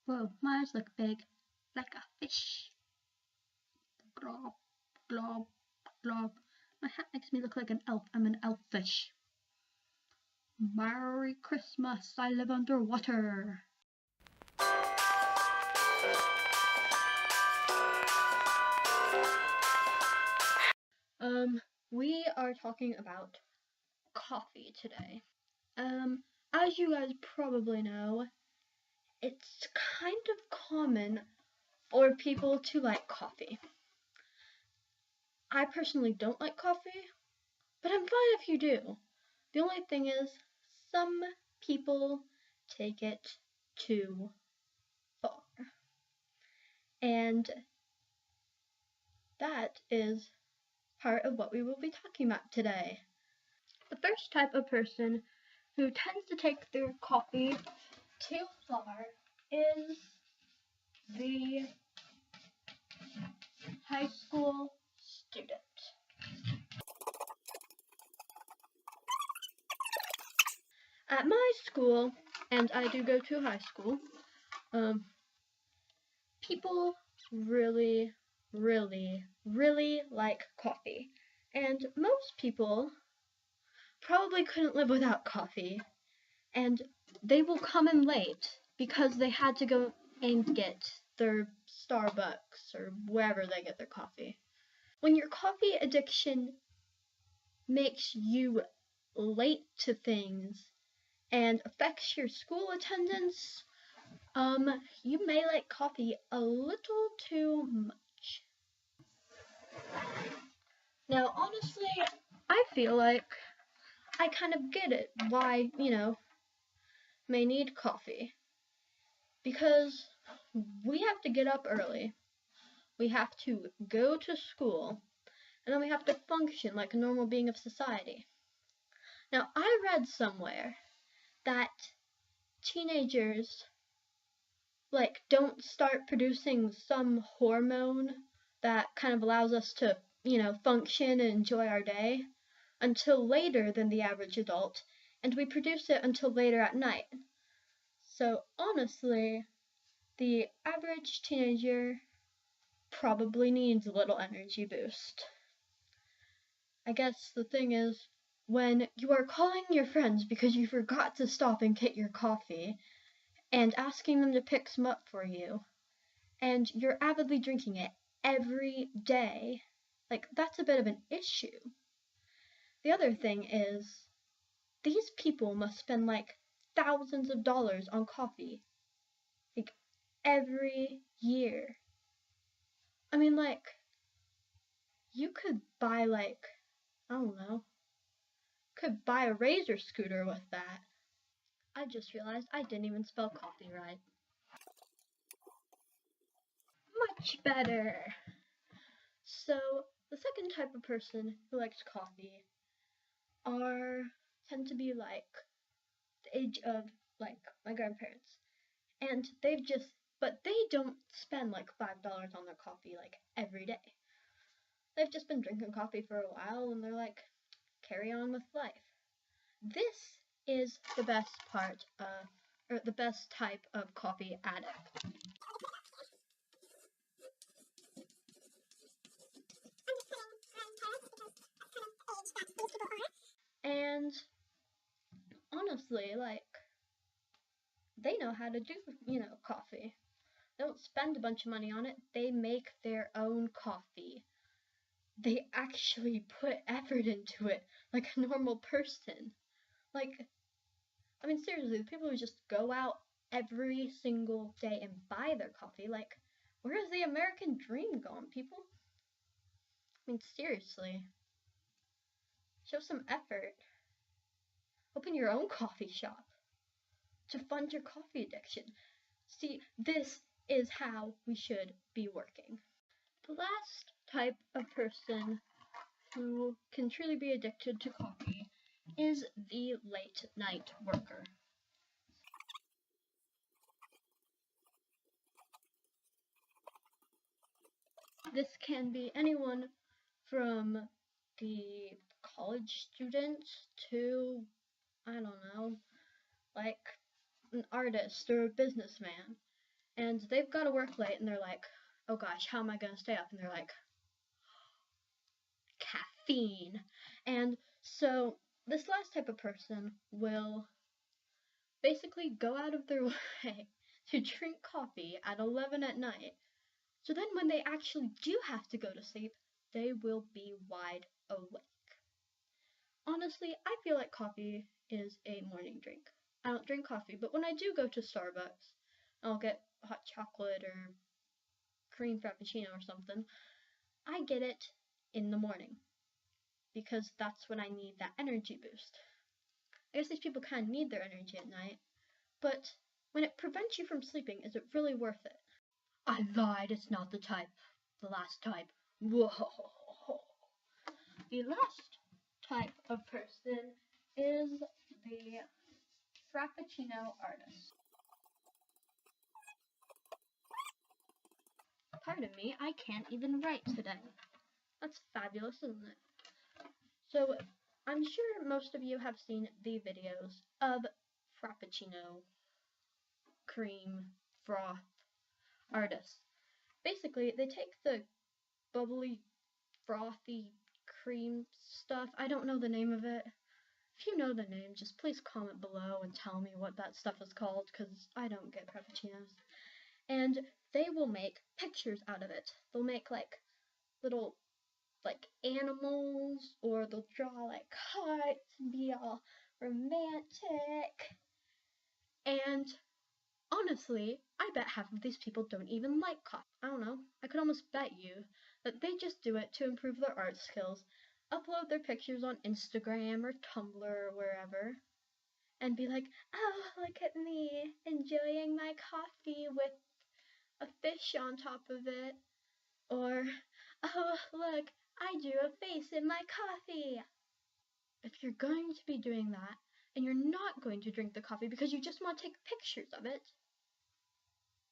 Whoa, my eyes look big, like a fish. Glob, glob, glob. My hat makes me look like an elf. I'm an elfish. Merry Christmas, I live underwater. We are talking about coffee today. As you guys probably know, it's kind of common for people to like coffee. I personally don't like coffee, but I'm fine if you do. The only thing is, some people take it too far. And that is part of what we will be talking about today. The first type of person who tends to take their coffee too far is the high school student. At my school, and I do go to high school, people really, really like coffee. And most people probably couldn't live without coffee. And they will come in late because they had to go and get their Starbucks or wherever they get their coffee. When your coffee addiction makes you late to things and affects your school attendance, you may like coffee a little too much. Now, honestly, I feel like I kind of get it why, may need coffee. Because we have to get up early, we have to go to school, and then we have to function like a normal being of society. Now, I read somewhere that teenagers don't start producing some hormone that kind of allows us to, function and enjoy our day until later than the average adult, and we produce it until later at night. So honestly, the average teenager probably needs a little energy boost. I guess the thing is, when you are calling your friends because you forgot to stop and get your coffee, and asking them to pick some up for you, and you're avidly drinking it every day, that's a bit of an issue. The other thing is, these people must spend thousands of dollars on coffee, every year. I mean, you could buy I don't know, could buy a razor scooter with that. I just realized I didn't even spell coffee right. Much better. So, the second type of person who likes coffee tend to be the age of my grandparents. And but they don't spend $5 on their coffee every day. They've just been drinking coffee for a while and they're carry on with life. This is the best part of, or the best type of coffee addict. And honestly, they know how to do, coffee. They don't spend a bunch of money on it. They make their own coffee. They actually put effort into it like a normal person. Seriously, the people who just go out every single day and buy their coffee, where has the American dream gone, people? Seriously. Show some effort. Open your own coffee shop to fund your coffee addiction. See, this is how we should be working. The last type of person who can truly be addicted to coffee is the late night worker. This can be anyone from the college student to, I don't know, an artist or a businessman. and they've got to work late, and they're like, oh gosh, how am I going to stay up? And they're like, caffeine. And so this last type of person will basically go out of their way to drink coffee at 11 at night. So then when they actually do have to go to sleep, they will be wide awake. Honestly, I feel like coffee is a morning drink. I don't drink coffee, but when I do go to Starbucks, I'll get hot chocolate or cream frappuccino or something. I get it in the morning because that's when I need that energy boost. I guess these people kind of need their energy at night, but when it prevents you from sleeping, is it really worth it? I lied, it's not the type. The last type. Whoa. The last type of person is the Frappuccino artist. Pardon me, I can't even write today. That's fabulous, isn't it? So, I'm sure most of you have seen the videos of Frappuccino cream froth artists. Basically, they take the bubbly, frothy cream stuff. I don't know the name of it. If you know the name, just please comment below and tell me what that stuff is called, because I don't get frappuccinos. And they will make pictures out of it. They'll make like little like animals, or they'll draw like hearts and be all romantic. And honestly, I bet half of these people don't even like coffee. I don't know. I could almost bet you that they just do it to improve their art skills, upload their pictures on Instagram or Tumblr or wherever, and be like, oh, look at me enjoying my coffee with a fish on top of it. Or, oh, look, I drew a face in my coffee. If you're going to be doing that, and you're not going to drink the coffee because you just want to take pictures of it,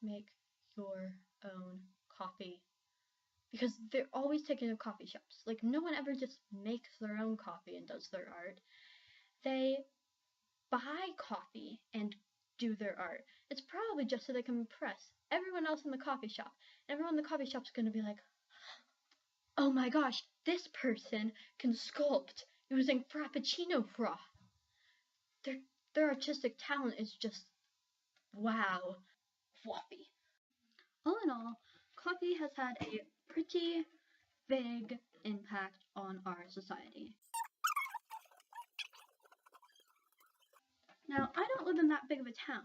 make your own coffee. Because they're always taken to coffee shops. Like, no one ever just makes their own coffee and does their art. They buy coffee and do their art. It's probably just so they can impress everyone else in the coffee shop. Everyone in the coffee shop's gonna be like, oh my gosh, this person can sculpt using Frappuccino froth. Their artistic talent is just wow, fluffy. All in all, coffee has had a pretty big impact on our society. Now, I don't live in that big of a town.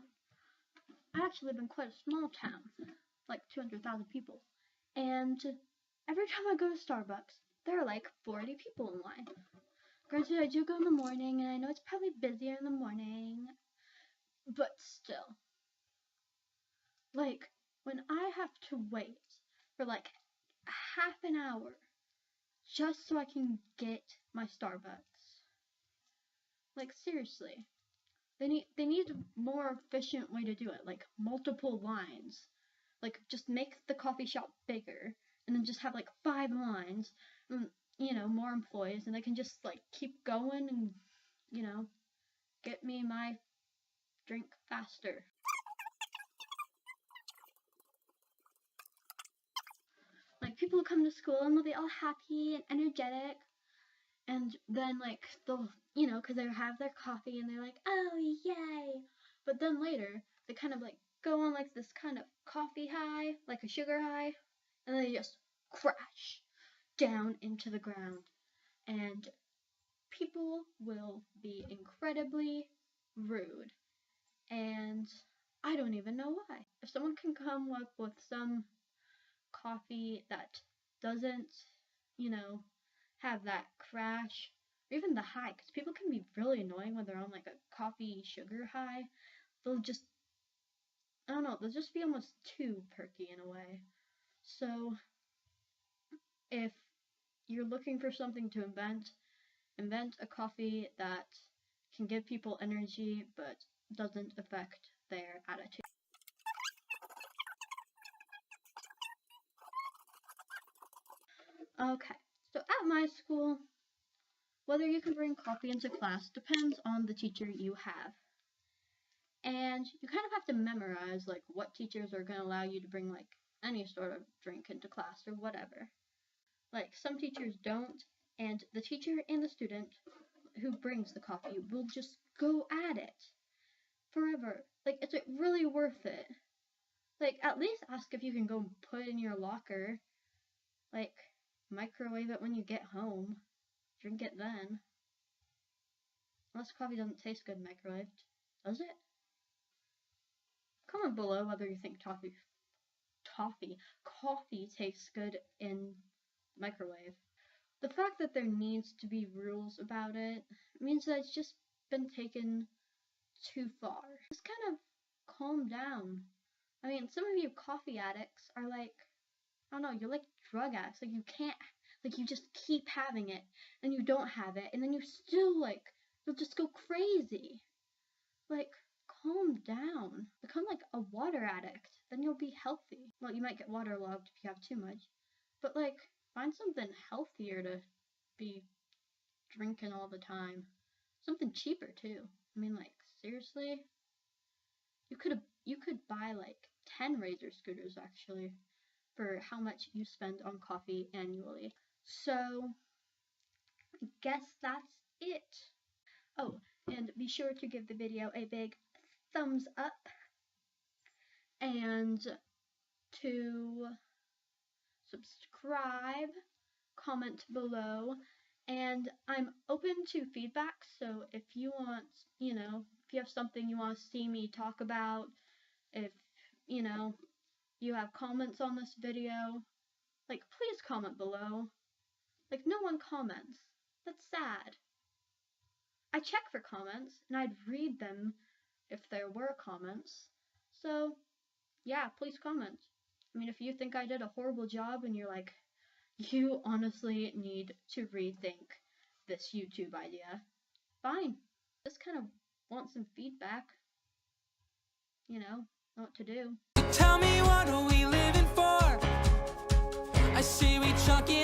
I actually live in quite a small town, like 200,000 people. And every time I go to Starbucks, there are like 40 people in line. Granted, I do go in the morning, and I know it's probably busier in the morning, but still. Like, when I have to wait for like half an hour just so I can get my Starbucks. Like, seriously. They need a more efficient way to do it, like multiple lines. Like, just make the coffee shop bigger, and then just have like 5 lines, and, you know, more employees, and they can just like keep going and, you know, get me my drink faster. Like, people will come to school and they'll be all happy and energetic, and then like they'll, you know, because they have their coffee and they're like, oh yay, but then later they kind of like go on like this kind of coffee high, like a sugar high, and then they just crash down into the ground, and people will be incredibly rude, and I don't even know why. If someone can come up with some coffee that doesn't, you know, have that crash, or even the high, because people can be really annoying when they're on like a coffee sugar high. They'll just, I don't know, they'll just be almost too perky in a way. So if you're looking for something to invent a coffee that can give people energy but doesn't affect their attitude. Okay, so at my school, whether you can bring coffee into class depends on the teacher you have. And you kind of have to memorize like what teachers are going to allow you to bring like any sort of drink into class or whatever. Like some teachers don't, and the teacher and the student who brings the coffee will just go at it forever. Like, it's really worth it. Like, at least ask if you can go put it in your locker. Like, microwave it when you get home. Drink it then. Unless coffee doesn't taste good microwaved. Does it? Comment below whether you think coffee tastes good in microwave. The fact that there needs to be rules about it means that it's just been taken too far. Just kind of calm down. I mean, some of you coffee addicts are like, I don't know, you're like drug addicts. Like, you can't, like, you just keep having it, and you don't have it, and then you still, like, you'll just go crazy. Like, calm down. Become like a water addict. Then you'll be healthy. Well, you might get waterlogged if you have too much. But, like, find something healthier to be drinking all the time. Something cheaper, too. I mean, like, seriously? You could buy, like, 10 Razor scooters, actually, for how much you spend on coffee annually. So, I guess that's it. Oh, and be sure to give the video a big thumbs up and to subscribe, comment below, and I'm open to feedback, so if you want, if you have something you want to see me talk about, if, you have comments on this video, like, please comment below. Like, no one comments. That's sad. I check for comments, and I'd read them if there were comments. So, yeah, please comment. I mean, if you think I did a horrible job and you're like, you honestly need to rethink this YouTube idea, fine. Just kind of want some feedback. Know what to do. Tell me, what are we living for? I see we chalk it